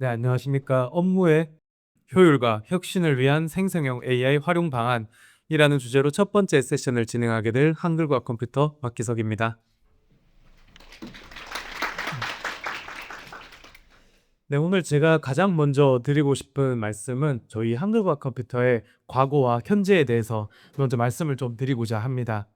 네, 안녕하십니까. 업무의 효율과 혁신을 위한 생성형 AI 활용 방안이라는 주제로 첫 번째 세션을 진행하게 될 한글과 컴퓨터 박기석입니다. 네, 오늘 제가 가장 먼저 드리고 싶은 말씀은 저희 한글과 컴퓨터의 과거와 현재에 대해서 먼저 말씀을 좀 드리고자 합니다.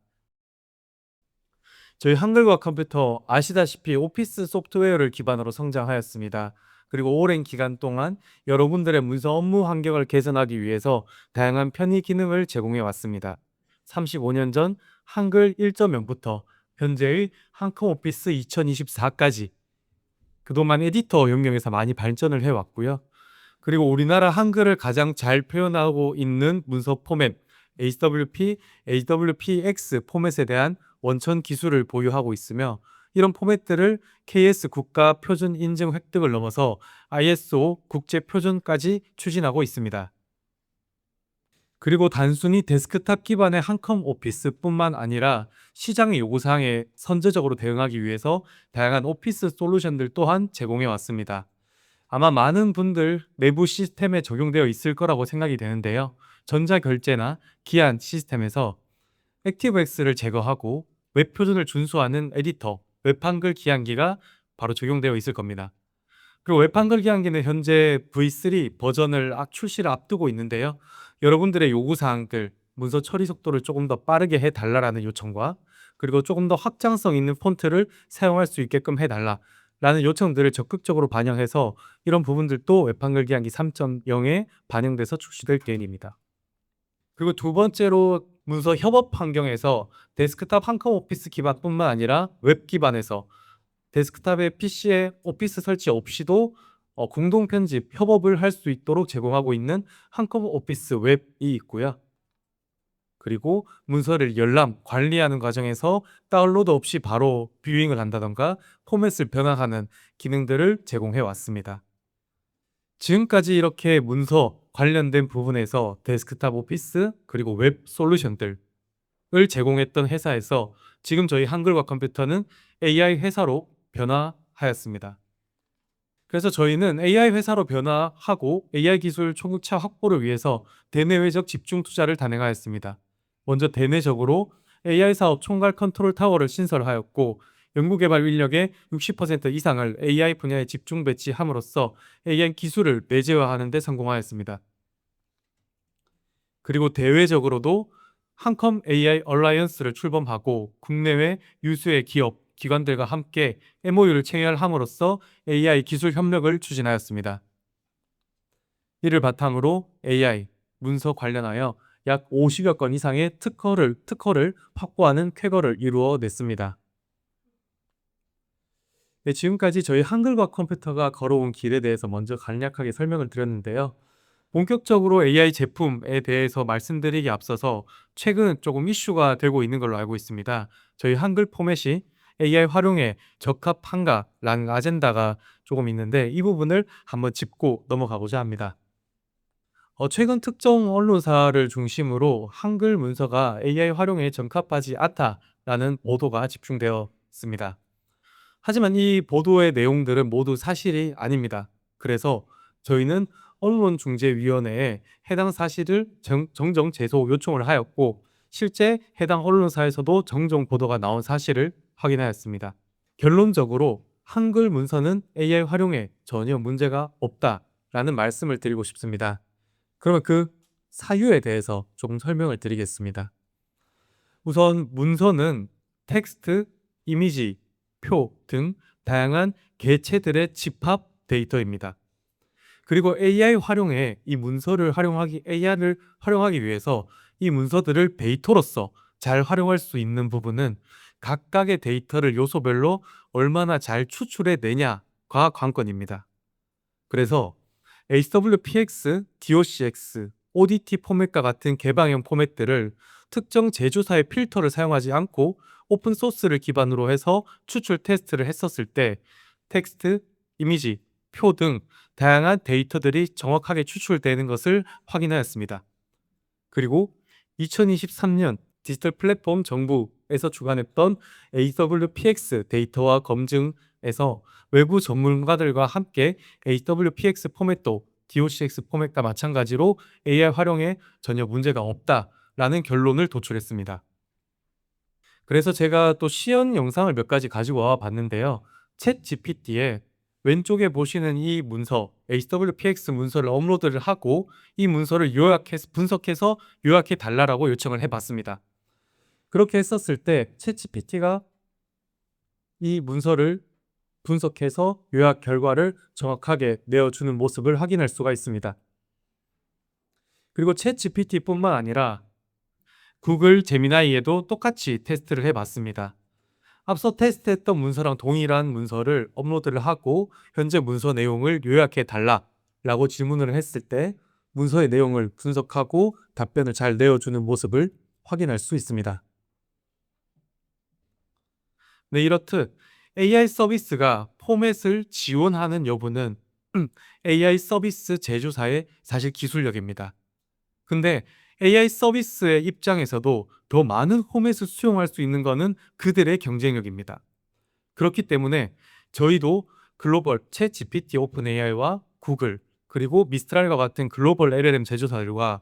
저희 한글과 컴퓨터 아시다시피 오피스 소프트웨어를 기반으로 성장하였습니다. 그리고 오랜 기간 동안 여러분들의 문서 업무 환경을 개선하기 위해서 다양한 편의 기능을 제공해 왔습니다. 35년 전 한글 1.0부터 현재의 한컴 오피스 2024까지 그동안 에디터 영역에서 많이 발전을 해왔고요. 그리고 우리나라 한글을 가장 잘 표현하고 있는 문서 포맷 HWP, HWPX 포맷에 대한 원천 기술을 보유하고 있으며 이런 포맷들을 KS 국가 표준 인증 획득을 넘어서 ISO 국제 표준까지 추진하고 있습니다. 그리고 단순히 데스크탑 기반의 한컴 오피스뿐만 아니라 시장의 요구사항에 선제적으로 대응하기 위해서 다양한 오피스 솔루션들 또한 제공해 왔습니다. 아마 많은 분들 내부 시스템에 적용되어 있을 거라고 생각이 되는데요. 전자결제나 기한 시스템에서 액티브엑스를 제거하고 웹 표준을 준수하는 에디터, 웹한글 기한기가 바로 적용되어 있을 겁니다. 그리고 웹한글 기한기는 현재 V3 버전을 출시를 앞두고 있는데요. 여러분들의 요구사항들, 문서 처리 속도를 조금 더 빠르게 해달라라는 요청과 그리고 조금 더 확장성 있는 폰트를 사용할 수 있게끔 해달라 라는 요청들을 적극적으로 반영해서 이런 부분들도 웹한글 기한기 3.0에 반영돼서 출시될 계획입니다. 그리고 두 번째로 문서 협업 환경에서 데스크탑 한컴 오피스 기반뿐만 아니라 웹 기반에서 데스크탑의 PC에 오피스 설치 없이도 공동 편집, 협업을 할 수 있도록 제공하고 있는 한컴 오피스 웹이 있고요. 그리고 문서를 열람, 관리하는 과정에서 다운로드 없이 바로 뷰잉을 한다던가 포맷을 변화하는 기능들을 제공해 왔습니다. 지금까지 이렇게 문서 관련된 부분에서 데스크탑 오피스 그리고 웹 솔루션들을 제공했던 회사에서 지금 저희 한글과 컴퓨터는 AI 회사로 변화하였습니다. 그래서 저희는 AI 회사로 변화하고 AI 기술 총격차 확보를 위해서 대내외적 집중 투자를 단행하였습니다. 먼저 대내적으로 AI 사업 총괄 컨트롤 타워를 신설하였고 연구개발 인력의 60% 이상을 AI 분야에 집중 배치함으로써 AI 기술을 내재화하는 데 성공하였습니다. 그리고 대외적으로도 한컴 AI 얼라이언스를 출범하고 국내외 유수의 기업, 기관들과 함께 MOU를 체결함으로써 AI 기술 협력을 추진하였습니다. 이를 바탕으로 AI, 문서 관련하여 약 50여 건 이상의 특허를 확보하는 쾌거를 이루어냈습니다. 네, 지금까지 저희 한글과 컴퓨터가 걸어온 길에 대해서 먼저 간략하게 설명을 드렸는데요. 본격적으로 AI 제품에 대해서 말씀드리기 앞서서 최근 조금 이슈가 되고 있는 걸로 알고 있습니다. 저희 한글 포맷이 AI 활용에 적합한가라는 아젠다가 조금 있는데 이 부분을 한번 짚고 넘어가고자 합니다. 최근 특정 언론사를 중심으로 한글 문서가 AI 활용에 적합하지 않다라는 보도가 집중되었습니다. 하지만 이 보도의 내용들은 모두 사실이 아닙니다. 그래서 저희는 언론중재위원회에 해당 사실을 정정 제소 요청을 하였고 실제 해당 언론사에서도 정정 보도가 나온 사실을 확인하였습니다. 결론적으로 한글 문서는 AI 활용에 전혀 문제가 없다라는 말씀을 드리고 싶습니다. 그러면 그 사유에 대해서 조금 설명을 드리겠습니다. 우선 문서는 텍스트, 이미지, 표 등 다양한 개체들의 집합 데이터입니다. 그리고 AI를 활용하기 위해서 이 문서들을 데이터로서 잘 활용할 수 있는 부분은 각각의 데이터를 요소별로 얼마나 잘 추출해 내냐가 관건입니다. 그래서 HWPX, DOCX, ODT 포맷과 같은 개방형 포맷들을 특정 제조사의 필터를 사용하지 않고 오픈소스를 기반으로 해서 추출 테스트를 했었을 때 텍스트, 이미지, 표 등 다양한 데이터들이 정확하게 추출되는 것을 확인하였습니다. 그리고 2023년 디지털 플랫폼 정부에서 주관했던 AWPX 데이터와 검증 에서 외부 전문가들과 함께 HWPX 포맷도 DOCX 포맷과 마찬가지로 AI 활용에 전혀 문제가 없다라는 결론을 도출했습니다. 그래서 제가 또 시연 영상을 몇 가지 가지고 와 봤는데요. 챗 GPT에 왼쪽에 보시는 이 문서, HWPX 문서를 업로드를 하고 이 문서를 요약해서 분석해서 요약해 달라라고 요청을 해 봤습니다. 그렇게 했었을 때 챗 GPT가 이 문서를 분석해서 요약 결과를 정확하게 내어주는 모습을 확인할 수가 있습니다. 그리고 챗 GPT뿐만 아니라 구글 제미나이에도 똑같이 테스트를 해 봤습니다. 앞서 테스트했던 문서랑 동일한 문서를 업로드를 하고 현재 문서 내용을 요약해 달라라고 질문을 했을 때 문서의 내용을 분석하고 답변을 잘 내어주는 모습을 확인할 수 있습니다. 네, 이렇듯 AI 서비스가 포맷을 지원하는 여부는 AI 서비스 제조사의 사실 기술력입니다. 근데 AI 서비스의 입장에서도 더 많은 포맷을 수용할 수 있는 것은 그들의 경쟁력입니다. 그렇기 때문에 저희도 글로벌 챗 GPT 오픈 AI와 구글 그리고 미스트랄과 같은 글로벌 LLM 제조사들과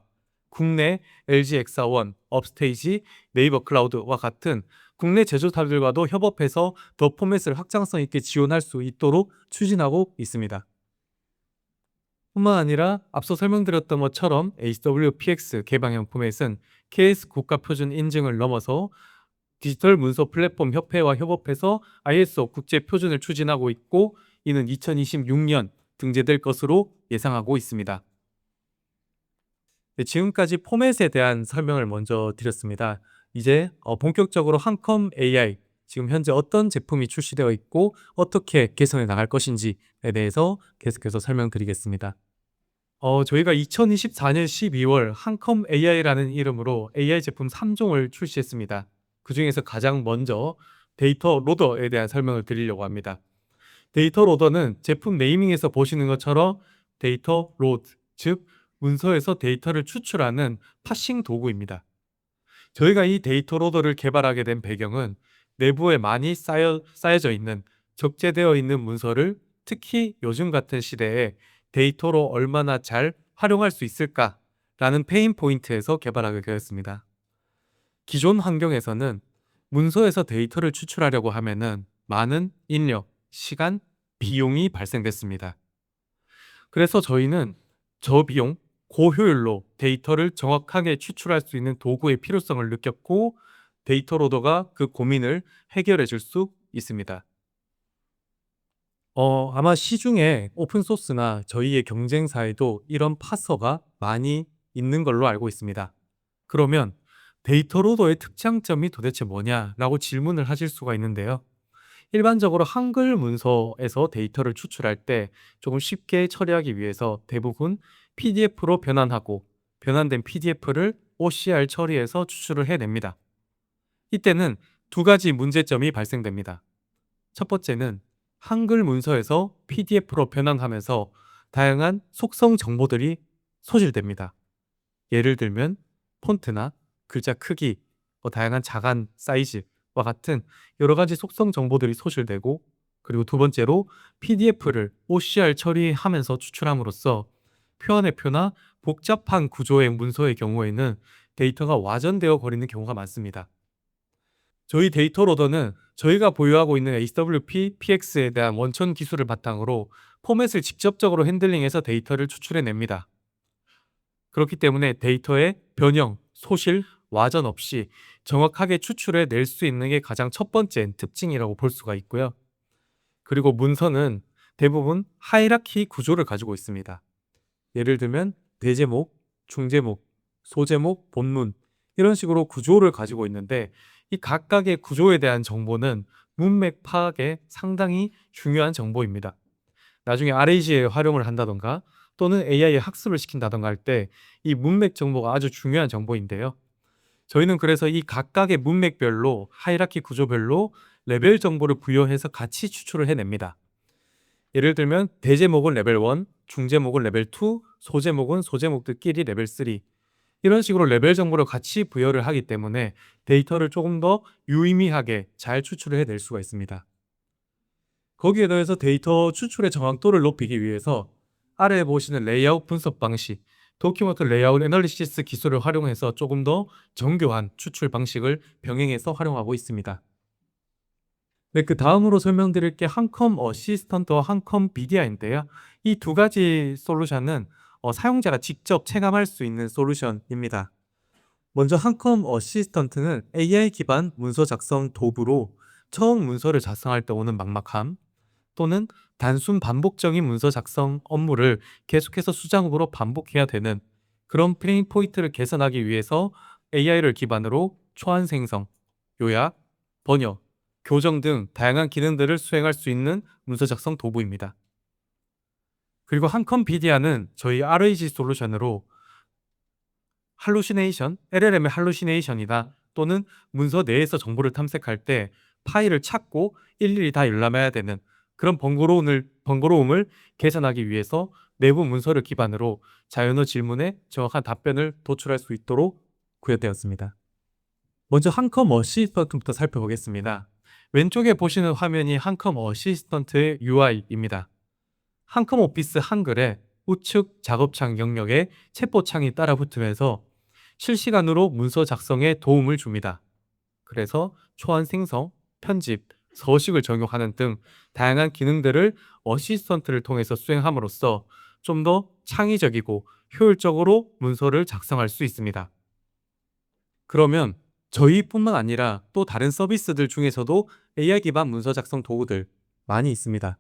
국내 LG 엑사원, 업스테이지, 네이버 클라우드와 같은 국내 제조사들과도 협업해서 더 포맷을 확장성 있게 지원할 수 있도록 추진하고 있습니다. 뿐만 아니라 앞서 설명드렸던 것처럼 HWPX 개방형 포맷은 KS 국가 표준 인증을 넘어서 디지털 문서 플랫폼 협회와 협업해서 ISO 국제 표준을 추진하고 있고 이는 2026년 등재될 것으로 예상하고 있습니다. 네, 지금까지 포맷에 대한 설명을 먼저 드렸습니다. 이제 본격적으로 한컴 AI 지금 현재 어떤 제품이 출시되어 있고 어떻게 개선해 나갈 것인지에 대해서 계속해서 설명드리겠습니다. 저희가 2024년 12월 한컴 AI라는 이름으로 AI 제품 3종을 출시했습니다. 그중에서 가장 먼저 데이터 로더에 대한 설명을 드리려고 합니다. 데이터 로더는 제품 네이밍에서 보시는 것처럼 데이터 로드, 즉 문서에서 데이터를 추출하는 파싱 도구입니다. 저희가 이 데이터 로더를 개발하게 된 배경은 내부에 많이 쌓여져 있는 적재되어 있는 문서를 특히 요즘 같은 시대에 데이터로 얼마나 잘 활용할 수 있을까라는 페인 포인트에서 개발하게 되었습니다. 기존 환경에서는 문서에서 데이터를 추출하려고 하면은 많은 인력, 시간, 비용이 발생됐습니다. 그래서 저희는 저비용, 고효율로 데이터를 정확하게 추출할 수 있는 도구의 필요성을 느꼈고 데이터 로더가 그 고민을 해결해 줄 수 있습니다. 아마 시중에 오픈소스나 저희의 경쟁사에도 이런 파서가 많이 있는 걸로 알고 있습니다. 그러면 데이터 로더의 특장점이 도대체 뭐냐라고 질문을 하실 수가 있는데요. 일반적으로 한글 문서에서 데이터를 추출할 때 조금 쉽게 처리하기 위해서 대부분 PDF로 변환하고 변환된 PDF를 OCR 처리해서 추출을 해냅니다. 이때는 두 가지 문제점이 발생됩니다. 첫 번째는 한글 문서에서 PDF로 변환하면서 다양한 속성 정보들이 소실됩니다. 예를 들면 폰트나 글자 크기, 다양한 자간 사이즈와 같은 여러 가지 속성 정보들이 소실되고 그리고 두 번째로 PDF를 OCR 처리하면서 추출함으로써 표현의 표나 복잡한 구조의 문서의 경우에는 데이터가 와전되어 버리는 경우가 많습니다. 저희 데이터 로더는 저희가 보유하고 있는 HWP, PX에 대한 원천 기술을 바탕으로 포맷을 직접적으로 핸들링해서 데이터를 추출해냅니다. 그렇기 때문에 데이터의 변형, 소실, 와전 없이 정확하게 추출해 낼 수 있는 게 가장 첫 번째 특징이라고 볼 수가 있고요. 그리고 문서는 대부분 하이라키 구조를 가지고 있습니다. 예를 들면 대제목, 중제목, 소제목, 본문 이런 식으로 구조를 가지고 있는데 이 각각의 구조에 대한 정보는 문맥 파악에 상당히 중요한 정보입니다. 나중에 RAG에 활용을 한다던가 또는 AI에 학습을 시킨다던가 할 때 이 문맥 정보가 아주 중요한 정보인데요. 저희는 그래서 이 각각의 문맥별로 하이라키 구조별로 레벨 정보를 부여해서 같이 추출을 해냅니다. 예를 들면 대제목은 레벨 1, 중제목은 레벨 2, 소제목은 소제목들끼리 레벨 3 이런 식으로 레벨 정보를 같이 부여를 하기 때문에 데이터를 조금 더 유의미하게 잘 추출을 해낼 수가 있습니다. 거기에 더해서 데이터 추출의 정확도를 높이기 위해서 아래에 보시는 레이아웃 분석 방식, 도큐먼트 레이아웃 애널리시스 기술을 활용해서 조금 더 정교한 추출 방식을 병행해서 활용하고 있습니다. 네, 그 다음으로 설명드릴 게 한컴 어시스턴트와 한컴 비디아인데요. 이 두 가지 솔루션은 사용자가 직접 체감할 수 있는 솔루션입니다. 먼저 한컴 어시스턴트는 AI 기반 문서 작성 도구로 처음 문서를 작성할 때 오는 막막함 또는 단순 반복적인 문서 작성 업무를 계속해서 수작업으로 반복해야 되는 그런 페인 포인트를 개선하기 위해서 AI를 기반으로 초안 생성, 요약, 번역, 교정 등 다양한 기능들을 수행할 수 있는 문서 작성 도구입니다. 그리고 한컴피디아는 저희 RAG 솔루션으로 할루시네이션, LLM의 할루시네이션이다 또는 문서 내에서 정보를 탐색할 때 파일을 찾고 일일이 다 열람해야 되는 그런 번거로움을 개선하기 위해서 내부 문서를 기반으로 자연어 질문에 정확한 답변을 도출할 수 있도록 구현되었습니다. 먼저 한컴 어시스턴트부터 살펴보겠습니다. 왼쪽에 보시는 화면이 한컴 어시스턴트의 UI입니다. 한컴 오피스 한글에 우측 작업창 영역에 챗봇창이 따라 붙으면서 실시간으로 문서 작성에 도움을 줍니다. 그래서 초안 생성, 편집, 서식을 적용하는 등 다양한 기능들을 어시스턴트를 통해서 수행함으로써 좀 더 창의적이고 효율적으로 문서를 작성할 수 있습니다. 그러면 저희뿐만 아니라 또 다른 서비스들 중에서도 AI 기반 문서 작성 도구들 많이 있습니다.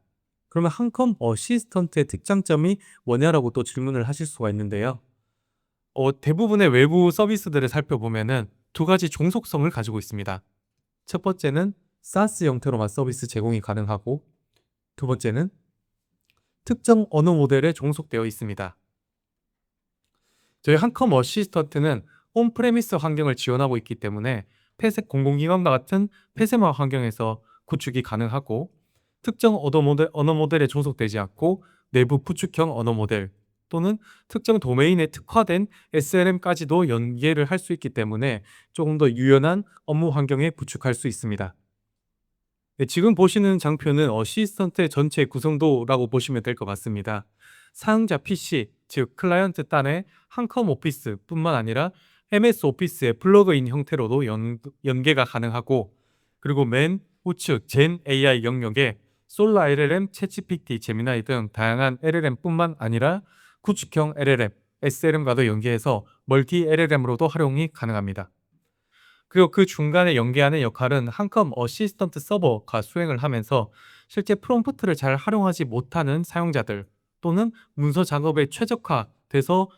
그러면 한컴 어시스턴트의 특장점이 뭐냐라고 또 질문을 하실 수가 있는데요. 대부분의 외부 서비스들을 살펴보면은 두 가지 종속성을 가지고 있습니다. 첫 번째는 SaaS 형태로만 서비스 제공이 가능하고 두 번째는 특정 언어 모델에 종속되어 있습니다. 저희 한컴 어시스턴트는 온프레미스 환경을 지원하고 있기 때문에 폐쇄 공공기관과 같은 폐쇄망 환경에서 구축이 가능하고 특정 언어 모델에 종속되지 않고 내부 구축형 언어 모델 또는 특정 도메인에 특화된 SLM까지도 연계를 할 수 있기 때문에 조금 더 유연한 업무 환경에 구축할 수 있습니다. 네, 지금 보시는 장표는 어시스턴트의 전체 구성도라고 보시면 될 것 같습니다. 사용자 PC, 즉 클라이언트 단의 한컴 오피스뿐만 아니라 MS 오피스의 플러그인 형태로도 연계가 가능하고 그리고 맨 우측 젠 AI 영역에 솔라 LLM, 챗GPT, 제미나이 등 다양한 LLM뿐만 아니라 구축형 LLM, SLM과도 연계해서 멀티 LLM으로도 활용이 가능합니다. 그리고 그 중간에 연계하는 역할은 한컴 어시스턴트 서버가 수행을 하면서 실제 프롬프트를 잘 활용하지 못하는 사용자들 또는 문서 작업에 최적화돼서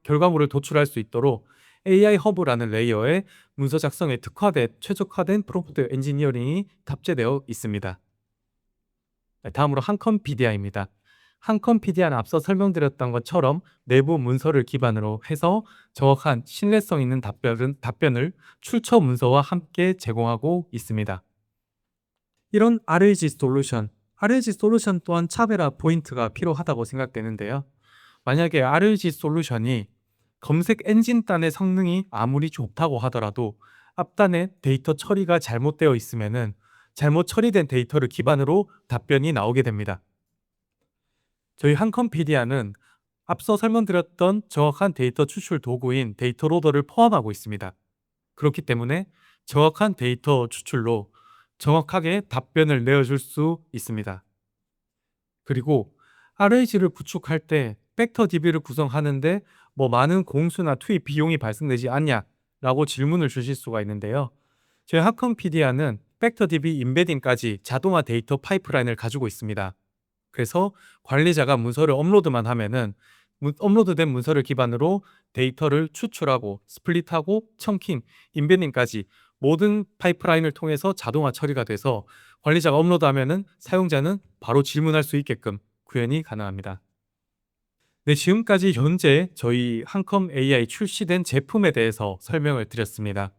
결과물을 도출할 수 있도록 AI 허브라는 레이어에 문서 작성에 최적화된 프롬프트 엔지니어링이 탑재되어 있습니다. 네, 다음으로 한컴피디아입니다. 한컴피디아는 앞서 설명드렸던 것처럼 내부 문서를 기반으로 해서 정확한 신뢰성 있는 답변을 출처 문서와 함께 제공하고 있습니다. 이런 RAG 솔루션 또한 차별화 포인트가 필요하다고 생각되는데요. 만약에 RAG 솔루션이 검색 엔진 단의 성능이 아무리 좋다고 하더라도 앞단에 데이터 처리가 잘못되어 있으면은 잘못 처리된 데이터를 기반으로 답변이 나오게 됩니다. 저희 한컴피디아는 앞서 설명드렸던 정확한 데이터 추출 도구인 데이터 로더를 포함하고 있습니다. 그렇기 때문에 정확한 데이터 추출로 정확하게 답변을 내어줄 수 있습니다. 그리고 RAG를 구축할 때 벡터 DB를 구성하는데 많은 공수나 투입 비용이 발생되지 않냐라고 질문을 주실 수가 있는데요. 저희 한컴피디아는 벡터 DB 임베딩까지 자동화 데이터 파이프라인을 가지고 있습니다. 그래서 관리자가 문서를 업로드만 하면은 업로드된 문서를 기반으로 데이터를 추출하고 스플릿하고 청킹, 임베딩까지 모든 파이프라인을 통해서 자동화 처리가 돼서 관리자가 업로드하면은 사용자는 바로 질문할 수 있게끔 구현이 가능합니다. 네, 지금까지 현재 저희 한컴 AI 출시된 제품에 대해서 설명을 드렸습니다.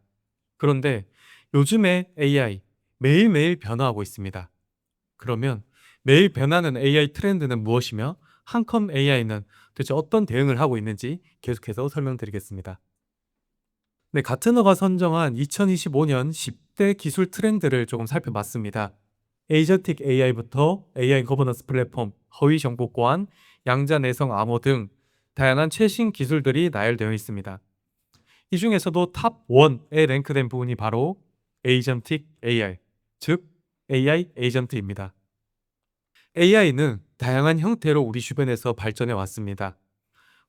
그런데 요즘에 AI 매일매일 변화하고 있습니다. 그러면 매일 변하는 AI 트렌드는 무엇이며 한컴 AI는 도대체 어떤 대응을 하고 있는지 계속해서 설명드리겠습니다. 네, 가트너가 선정한 2025년 10대 기술 트렌드를 조금 살펴봤습니다. 에이전틱 AI부터 AI 거버넌스 플랫폼, 허위 정보 보안, 양자 내성 암호 등 다양한 최신 기술들이 나열되어 있습니다. 이 중에서도 탑 1에 랭크된 부분이 바로 에이전틱 AI, 즉 AI 에이전트입니다. AI는 다양한 형태로 우리 주변에서 발전해 왔습니다.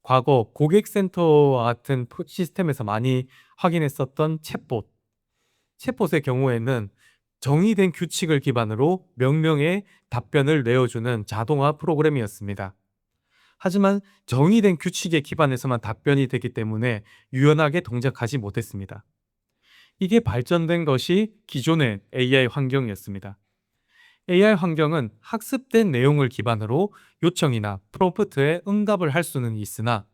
과거 고객센터와 같은 시스템에서 많이 확인했었던 챗봇의 경우에는 정의된 규칙을 기반으로 명령에 답변을 내어주는 자동화 프로그램이었습니다. 하지만 정의된 규칙에 기반해서만 답변이 되기 때문에 유연하게 동작하지 못했습니다. 이게 발전된 것이 기존의 AI 환경이었습니다. AI 환경은 학습된 내용을 기반으로 요청이나 프롬프트에 응답을 할 수는 있으나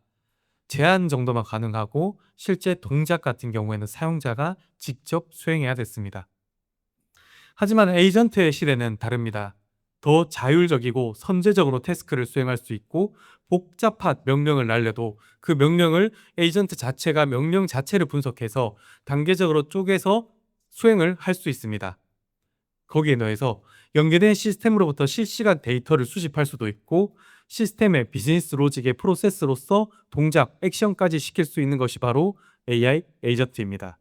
제한 정도만 가능하고 실제 동작 같은 경우에는 사용자가 직접 수행해야 됐습니다. 하지만 에이전트의 시대는 다릅니다. 더 자율적이고 선제적으로 태스크를 수행할 수 있고 복잡한 명령을 날려도 그 명령을 에이전트 자체가 명령 자체를 분석해서 단계적으로 쪼개서 수행을 할 수 있습니다. 거기에 더해서 연계된 시스템으로부터 실시간 데이터를 수집할 수도 있고 시스템의 비즈니스 로직의 프로세스로서 동작, 액션까지 시킬 수 있는 것이 바로 AI 에이전트입니다.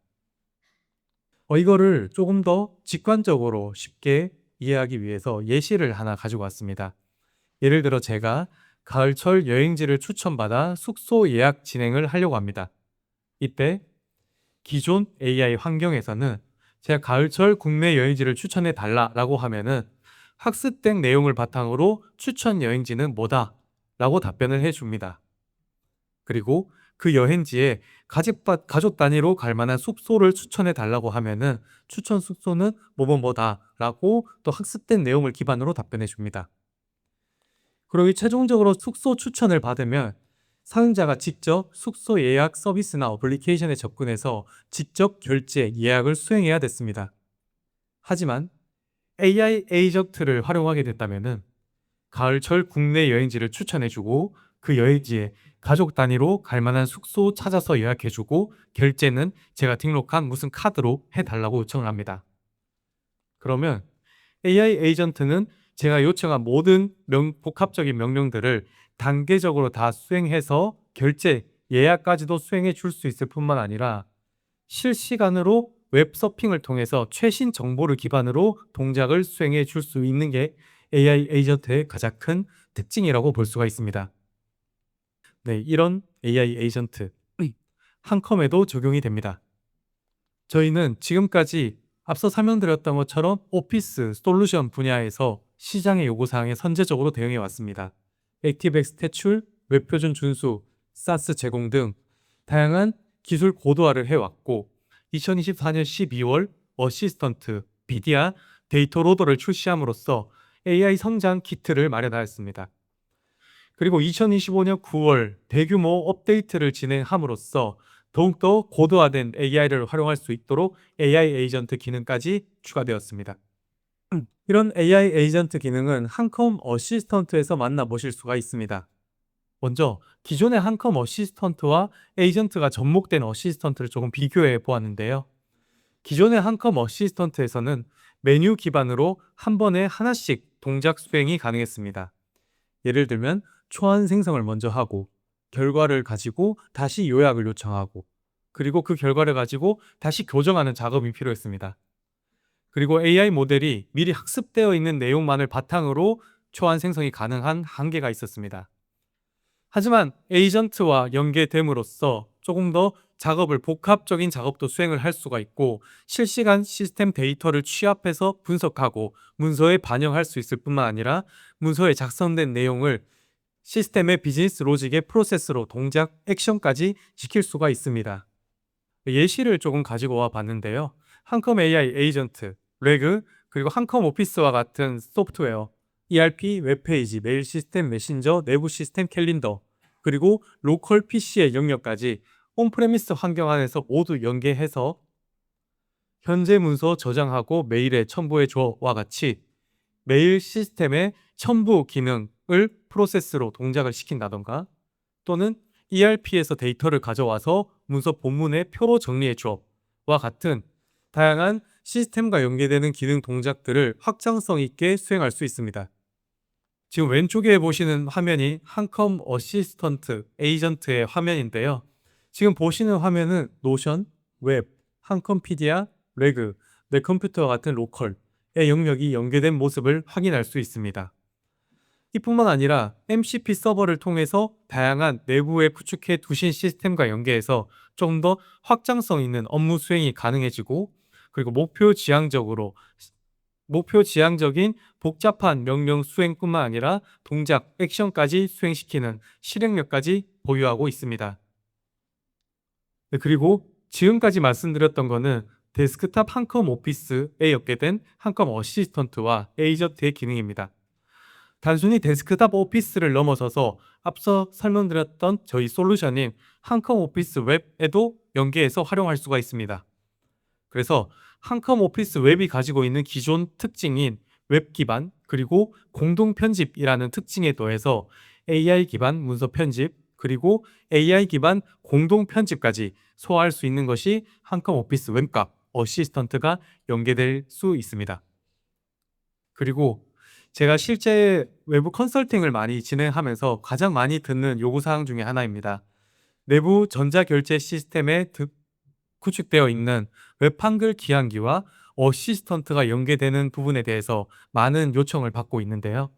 이거를 조금 더 직관적으로 쉽게 이해하기 위해서 예시를 하나 가지고 왔습니다. 예를 들어 제가 가을철 여행지를 추천받아 숙소 예약 진행을 하려고 합니다. 이때 기존 AI 환경에서는 제가 가을철 국내 여행지를 추천해 달라라고 하면은 학습된 내용을 바탕으로 추천 여행지는 뭐다 라고 답변을 해줍니다. 그리고 그 여행지에 가족 단위로 갈 만한 숙소를 추천해 달라고 하면은 추천 숙소는 뭐뭐뭐다라고 또 학습된 내용을 기반으로 답변해 줍니다. 그리고 최종적으로 숙소 추천을 받으면 사용자가 직접 숙소 예약 서비스나 어플리케이션에 접근해서 직접 결제, 예약을 수행해야 됐습니다. 하지만 AI 에이전트를 활용하게 됐다면은 가을철 국내 여행지를 추천해주고 그 여행지에 가족 단위로 갈 만한 숙소 찾아서 예약해주고 결제는 제가 등록한 무슨 카드로 해달라고 요청을 합니다. 그러면 AI 에이전트는 제가 요청한 모든 복합적인 명령들을 단계적으로 다 수행해서 결제, 예약까지도 수행해 줄 수 있을 뿐만 아니라 실시간으로 웹서핑을 통해서 최신 정보를 기반으로 동작을 수행해 줄 수 있는 게 AI 에이전트의 가장 큰 특징이라고 볼 수가 있습니다. 네, 이런 AI 에이전트 한컴에도 적용이 됩니다. 저희는 지금까지 앞서 설명드렸던 것처럼 오피스 솔루션 분야에서 시장의 요구사항에 선제적으로 대응해 왔습니다. 액티브엑스 퇴출, 웹표준 준수, 사스 제공 등 다양한 기술 고도화를 해왔고 2024년 12월 어시스턴트, 비디아 데이터 로더를 출시함으로써 AI 성장 키트를 마련하였습니다. 그리고 2025년 9월 대규모 업데이트를 진행함으로써 더욱더 고도화된 AI를 활용할 수 있도록 AI 에이전트 기능까지 추가되었습니다. 이런 AI 에이전트 기능은 한컴 어시스턴트에서 만나보실 수가 있습니다. 먼저 기존의 한컴 어시스턴트와 에이전트가 접목된 어시스턴트를 조금 비교해 보았는데요. 기존의 한컴 어시스턴트에서는 메뉴 기반으로 한 번에 하나씩 동작 수행이 가능했습니다. 예를 들면 초안 생성을 먼저 하고 결과를 가지고 다시 요약을 요청하고 그리고 그 결과를 가지고 다시 교정하는 작업이 필요했습니다. 그리고 AI 모델이 미리 학습되어 있는 내용만을 바탕으로 초안 생성이 가능한 한계가 있었습니다. 하지만 에이전트와 연계됨으로써 조금 더 복합적인 작업도 수행을 할 수가 있고 실시간 시스템 데이터를 취합해서 분석하고 문서에 반영할 수 있을 뿐만 아니라 문서에 작성된 내용을 시스템의 비즈니스 로직의 프로세스로 동작, 액션까지 시킬 수가 있습니다. 예시를 조금 가지고 와 봤는데요. 한컴 AI 에이전트, 레그, 그리고 한컴 오피스와 같은 소프트웨어, ERP, 웹페이지, 메일 시스템, 메신저, 내부 시스템 캘린더, 그리고 로컬 PC의 영역까지 온프레미스 환경 안에서 모두 연계해서 현재 문서 저장하고 메일에 첨부해 줘와 같이 메일 시스템의 첨부 기능을 프로세스로 동작을 시킨다던가 또는 ERP에서 데이터를 가져와서 문서 본문에 표로 정리해 줘와 같은 다양한 시스템과 연계되는 기능 동작들을 확장성 있게 수행할 수 있습니다. 지금 왼쪽에 보시는 화면이 한컴 어시스턴트 에이전트의 화면인데요. 지금 보시는 화면은 노션, 웹, 한컴피디아, 레그, 내 컴퓨터와 같은 로컬의 영역이 연계된 모습을 확인할 수 있습니다. 이뿐만 아니라 MCP 서버를 통해서 다양한 내부에 구축해 두신 시스템과 연계해서 좀 더 확장성 있는 업무 수행이 가능해지고, 그리고 목표 지향적인 복잡한 명령 수행뿐만 아니라 동작, 액션까지 수행시키는 실행력까지 보유하고 있습니다. 네, 그리고 지금까지 말씀드렸던 거는 데스크탑 한컴 오피스에 연계된 한컴 어시스턴트와 에이전트의 기능입니다. 단순히 데스크탑 오피스를 넘어서서 앞서 설명드렸던 저희 솔루션인 한컴 오피스 웹에도 연계해서 활용할 수가 있습니다. 그래서 한컴 오피스 웹이 가지고 있는 기존 특징인 웹 기반 그리고 공동 편집이라는 특징에 더해서 AI 기반 문서 편집 그리고 AI 기반 공동 편집까지 소화할 수 있는 것이 한컴 오피스 웹과 어시스턴트가 연계될 수 있습니다. 그리고 제가 실제 외부 컨설팅을 많이 진행하면서 가장 많이 듣는 요구사항 중에 하나입니다. 내부 전자결제 시스템에 구축되어 있는 웹 한글 기한기와 어시스턴트가 연계되는 부분에 대해서 많은 요청을 받고 있는데요.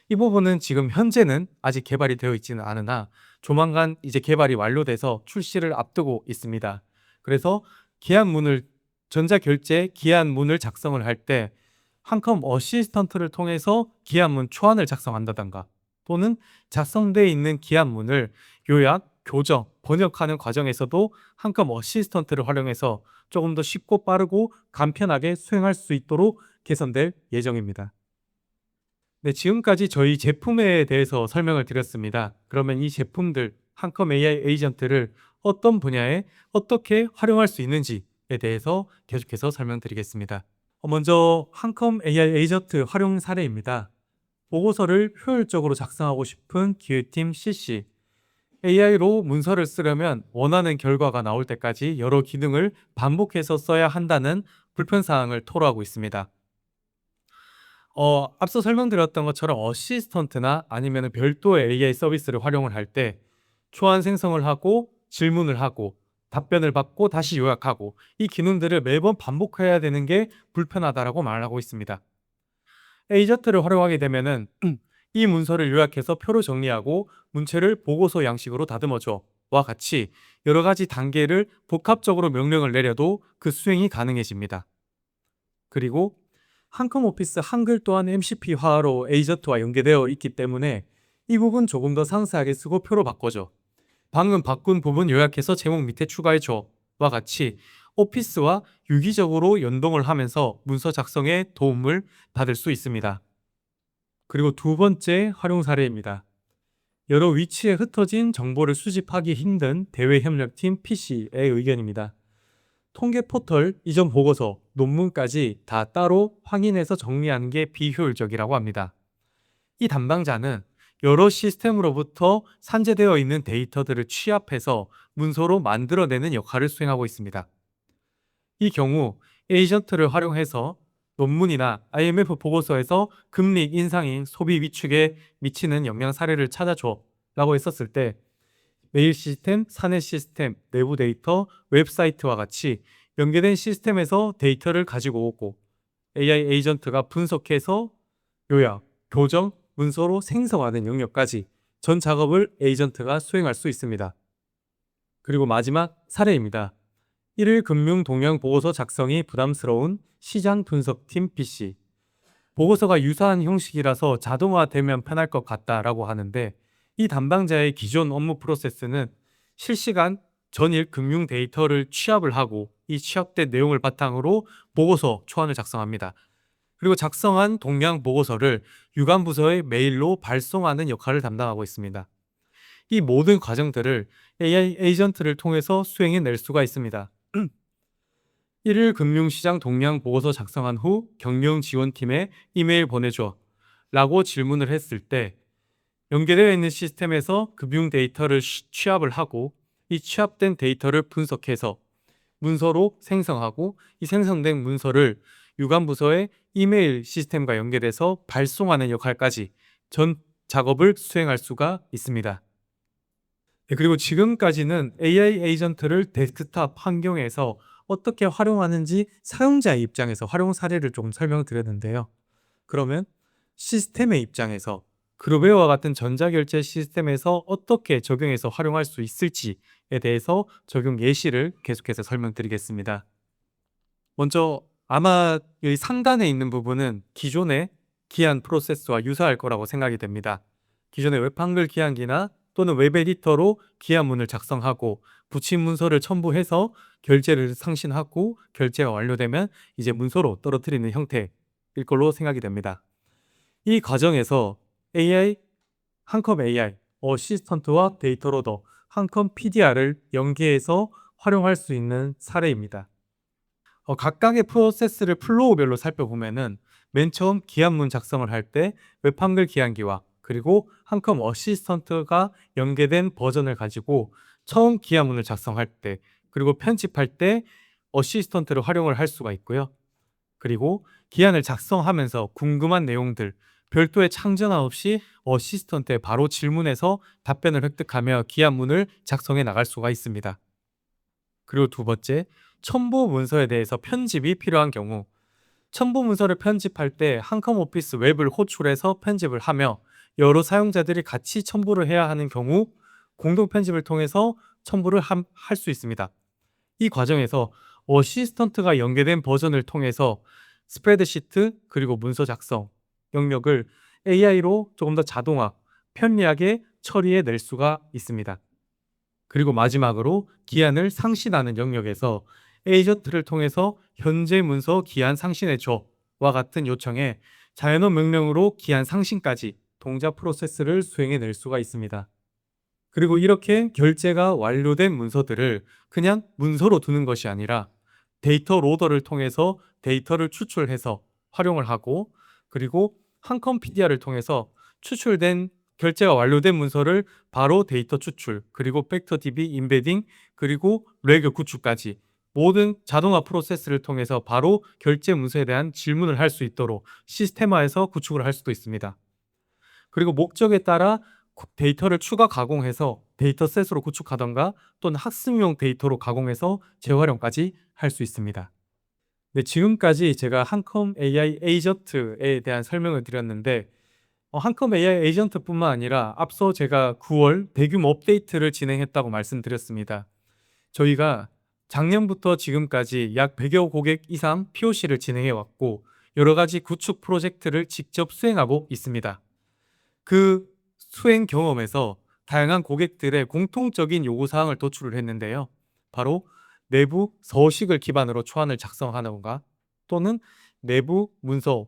이 부분은 지금 현재는 아직 개발이 되어 있지는 않으나 조만간 이제 개발이 완료돼서 출시를 앞두고 있습니다. 그래서 기한문을 전자결제 기한문을 작성을 할 때 한컴 어시스턴트를 통해서 기한문 초안을 작성한다던가, 또는 작성되어 있는 기한문을 요약, 교정, 번역하는 과정에서도 한컴 어시스턴트를 활용해서 조금 더 쉽고 빠르고 간편하게 수행할 수 있도록 개선될 예정입니다. 네, 지금까지 저희 제품에 대해서 설명을 드렸습니다. 그러면 이 제품들, 한컴 AI 에이전트를 어떤 분야에 어떻게 활용할 수 있는지에 대해서 계속해서 설명드리겠습니다. 먼저 한컴 AI 에이전트 활용 사례입니다. 보고서를 효율적으로 작성하고 싶은 기획팀 CC. AI로 문서를 쓰려면 원하는 결과가 나올 때까지 여러 기능을 반복해서 써야 한다는 불편사항을 토로하고 있습니다. 앞서 설명드렸던 것처럼 어시스턴트나 아니면 별도의 AI 서비스를 활용을 할 때 초안 생성을 하고 질문을 하고 답변을 받고 다시 요약하고 이 기능들을 매번 반복해야 되는 게 불편하다라고 말하고 있습니다. 에이전트를 활용하게 되면은 이 문서를 요약해서 표로 정리하고 문체를 보고서 양식으로 다듬어줘와 같이 여러 가지 단계를 복합적으로 명령을 내려도 그 수행이 가능해집니다. 그리고 한컴 오피스 한글 또한 MCP화로 에이전트와 연계되어 있기 때문에 이 부분 조금 더 상세하게 쓰고 표로 바꿔줘, 방금 바꾼 부분 요약해서 제목 밑에 추가해줘와 같이 오피스와 유기적으로 연동을 하면서 문서 작성에 도움을 받을 수 있습니다. 그리고 두 번째 활용 사례입니다. 여러 위치에 흩어진 정보를 수집하기 힘든 대외협력팀 PC의 의견입니다. 통계 포털, 이전 보고서, 논문까지 다 따로 확인해서 정리하는 게 비효율적이라고 합니다. 이 담당자는 여러 시스템으로부터 산재되어 있는 데이터들을 취합해서 문서로 만들어내는 역할을 수행하고 있습니다. 이 경우 에이전트를 활용해서 논문이나 IMF 보고서에서 금리 인상이 소비 위축에 미치는 영향 사례를 찾아줘 라고 했었을 때 메일 시스템, 사내 시스템, 내부 데이터, 웹사이트와 같이 연계된 시스템에서 데이터를 가지고 오고 AI 에이전트가 분석해서 요약, 교정, 문서로 생성하는 영역까지 전 작업을 에이전트가 수행할 수 있습니다. 그리고 마지막 사례입니다. 1일 금융 동향 보고서 작성이 부담스러운 시장 분석팀 PC. 보고서가 유사한 형식이라서 자동화되면 편할 것 같다라고 하는데, 이 담당자의 기존 업무 프로세스는 실시간 전일 금융 데이터를 취합을 하고 이 취합된 내용을 바탕으로 보고서 초안을 작성합니다. 그리고 작성한 동향 보고서를 유관 부서의 메일로 발송하는 역할을 담당하고 있습니다. 이 모든 과정들을 AI 에이전트를 통해서 수행해낼 수가 있습니다. 1일 금융시장 동향 보고서 작성한 후 경영지원팀에 이메일 보내줘 라고 질문을 했을 때 연계되어 있는 시스템에서 금융 데이터를 취합을 하고 이 취합된 데이터를 분석해서 문서로 생성하고 이 생성된 문서를 유관 부서의 이메일 시스템과 연결해서 발송하는 역할까지 전 작업을 수행할 수가 있습니다. 네, 그리고 지금까지는 AI 에이전트를 데스크탑 환경에서 어떻게 활용하는지 사용자의 입장에서 활용 사례를 조금 설명드렸는데요. 그러면 시스템의 입장에서 그루베어와 같은 전자결제 시스템에서 어떻게 적용해서 활용할 수 있을지에 대해서 적용 예시를 계속해서 설명드리겠습니다. 먼저 아마 이 상단에 있는 부분은 기존의 기한 프로세스와 유사할 거라고 생각이 됩니다. 기존의 웹 한글 기한기나 또는 웹 에디터로 기한문을 작성하고 붙인 문서를 첨부해서 결제를 상신하고 결제가 완료되면 이제 문서로 떨어뜨리는 형태일 걸로 생각이 됩니다. 이 과정에서 AI, 한컴 AI, 어시스턴트와 데이터 로더, 한컴 PDR을 연계해서 활용할 수 있는 사례입니다. 각각의 프로세스를 플로우별로 살펴보면은 맨 처음 기한문 작성을 할 때 웹 한글 기한기와 그리고 한컴 어시스턴트가 연계된 버전을 가지고 처음 기한문을 작성할 때 그리고 편집할 때 어시스턴트를 활용을 할 수가 있고요. 그리고 기한을 작성하면서 궁금한 내용들 별도의 창전화 없이 어시스턴트에 바로 질문해서 답변을 획득하며 기한문을 작성해 나갈 수가 있습니다. 그리고 두 번째, 첨부 문서에 대해서 편집이 필요한 경우 첨부 문서를 편집할 때 한컴 오피스 웹을 호출해서 편집을 하며 여러 사용자들이 같이 첨부를 해야 하는 경우 공동 편집을 통해서 첨부를 할 수 있습니다. 이 과정에서 어시스턴트가 연계된 버전을 통해서 스프레드시트 그리고 문서 작성 영역을 AI로 조금 더 자동화, 편리하게 처리해 낼 수가 있습니다. 그리고 마지막으로 기한을 상신하는 영역에서 에이전트를 통해서 현재 문서 기한 상신해 줘와 같은 요청에 자연어 명령으로 기한 상신까지 동작 프로세스를 수행해 낼 수가 있습니다. 그리고 이렇게 결제가 완료된 문서들을 그냥 문서로 두는 것이 아니라 데이터 로더를 통해서 데이터를 추출해서 활용을 하고 그리고 한컴 PDR을 통해서 추출된 결제가 완료된 문서를 바로 데이터 추출 그리고 팩터 DB 임베딩 그리고 레그 구축까지 모든 자동화 프로세스를 통해서 바로 결제 문서에 대한 질문을 할 수 있도록 시스템화해서 구축을 할 수도 있습니다. 그리고 목적에 따라 데이터를 추가 가공해서 데이터셋으로 구축하던가 또는 학습용 데이터로 가공해서 재활용까지 할 수 있습니다. 네, 지금까지 제가 한컴 AI 에이전트에 대한 설명을 드렸는데 한컴 AI 에이전트뿐만 아니라 앞서 제가 9월 대규모 업데이트를 진행했다고 말씀드렸습니다. 저희가 작년부터 지금까지 약 100여 고객 이상 POC를 진행해 왔고 여러 가지 구축 프로젝트를 직접 수행하고 있습니다. 그 수행 경험에서 다양한 고객들의 공통적인 요구사항을 도출을 했는데요. 바로 내부 서식을 기반으로 초안을 작성하는가 또는 내부 문서,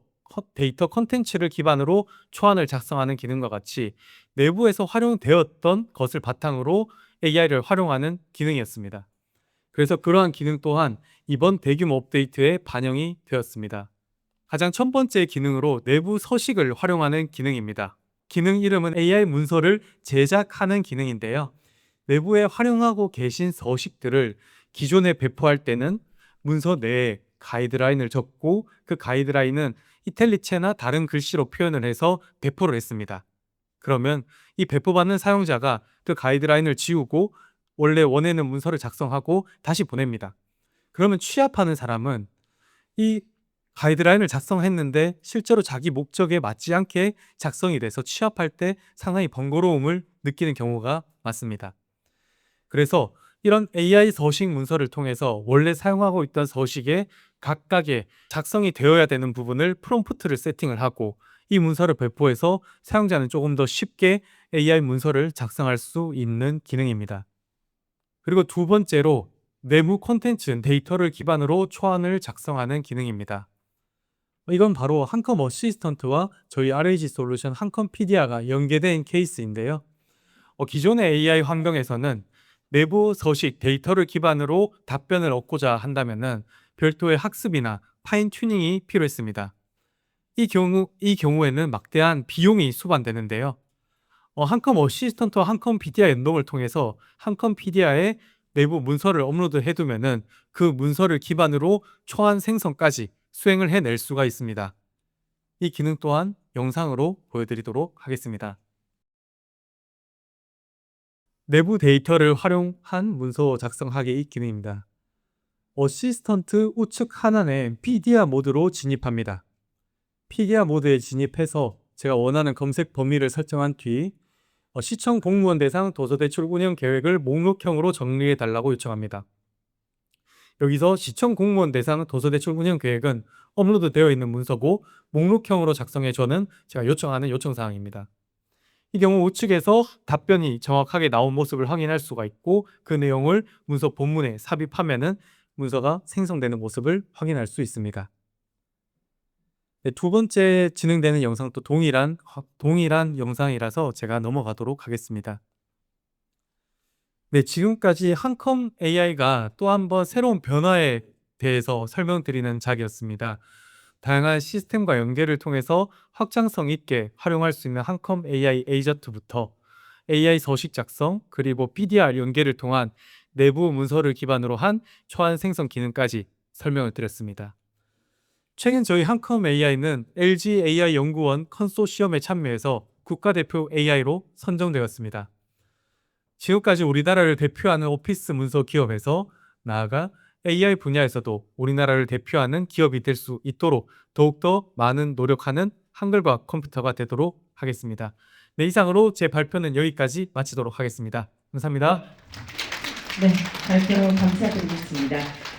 데이터 컨텐츠를 기반으로 초안을 작성하는 기능과 같이 내부에서 활용되었던 것을 바탕으로 AI를 활용하는 기능이었습니다. 그래서 그러한 기능 또한 이번 대규모 업데이트에 반영이 되었습니다. 가장 첫 번째 기능으로 내부 서식을 활용하는 기능입니다. 기능 이름은 AI 문서를 제작하는 기능인데요. 내부에 활용하고 계신 서식들을 기존에 배포할 때는 문서 내에 가이드라인을 적고 그 가이드라인은 이탈리체나 다른 글씨로 표현을 해서 배포를 했습니다. 그러면 이 배포받는 사용자가 그 가이드라인을 지우고 원래 원하는 문서를 작성하고 다시 보냅니다. 그러면 취합하는 사람은 이 가이드라인을 작성했는데 실제로 자기 목적에 맞지 않게 작성이 돼서 취합할 때 상당히 번거로움을 느끼는 경우가 많습니다. 그래서 이런 AI 서식 문서를 통해서 원래 사용하고 있던 서식에 각각의 작성이 되어야 되는 부분을 프롬프트를 세팅을 하고 이 문서를 배포해서 사용자는 조금 더 쉽게 AI 문서를 작성할 수 있는 기능입니다. 그리고 두 번째로 내부 콘텐츠 데이터를 기반으로 초안을 작성하는 기능입니다. 이건 바로 한컴 어시스턴트와 저희 RAG 솔루션 한컴 PDR가 연계된 케이스인데요. 기존의 AI 환경에서는 내부 서식 데이터를 기반으로 답변을 얻고자 한다면은 별도의 학습이나 파인 튜닝이 필요했습니다. 이 경우에는 막대한 비용이 수반되는데요. 한컴 어시스턴트와 한컴 PDR 연동을 통해서 한컴 PDR의 내부 문서를 업로드해 두면은 그 문서를 기반으로 초안 생성까지 수행을 해낼 수가 있습니다. 이 기능 또한 영상으로 보여드리도록 하겠습니다. 내부 데이터를 활용한 문서 작성하기 기능입니다. 어시스턴트 우측 하단에 PDA 모드로 진입합니다. PDA 모드에 진입해서 제가 원하는 검색 범위를 설정한 뒤 시청 공무원 대상 도서대출 운영 계획을 목록형으로 정리해 달라고 요청합니다. 여기서 시청 공무원 대상 도서대출 운영 계획은 업로드 되어 있는 문서고 목록형으로 작성해 줘는 제가 요청하는 요청사항입니다. 이 경우 우측에서 답변이 정확하게 나온 모습을 확인할 수가 있고 그 내용을 문서 본문에 삽입하면은 문서가 생성되는 모습을 확인할 수 있습니다. 네, 두 번째 진행되는 영상도 동일한 영상이라서 제가 넘어가도록 하겠습니다. 네, 지금까지 한컴 AI가 또 한 번 새로운 변화에 대해서 설명드리는 작이었습니다. 다양한 시스템과 연계를 통해서 확장성 있게 활용할 수 있는 한컴 AI 에이전트부터 AI 서식 작성 그리고 PDR 연계를 통한 내부 문서를 기반으로 한 초안 생성 기능까지 설명을 드렸습니다. 최근 저희 한컴 AI는 LG AI 연구원 컨소시엄에 참여해서 국가대표 AI로 선정되었습니다. 지금까지 우리나라를 대표하는 오피스 문서 기업에서 나아가 AI 분야에서도 우리나라를 대표하는 기업이 될 수 있도록 더욱더 많은 노력하는 한글과 컴퓨터가 되도록 하겠습니다. 네, 이상으로 제 발표는 여기까지 마치도록 하겠습니다. 감사합니다. 네, 발표 감사드리겠습니다.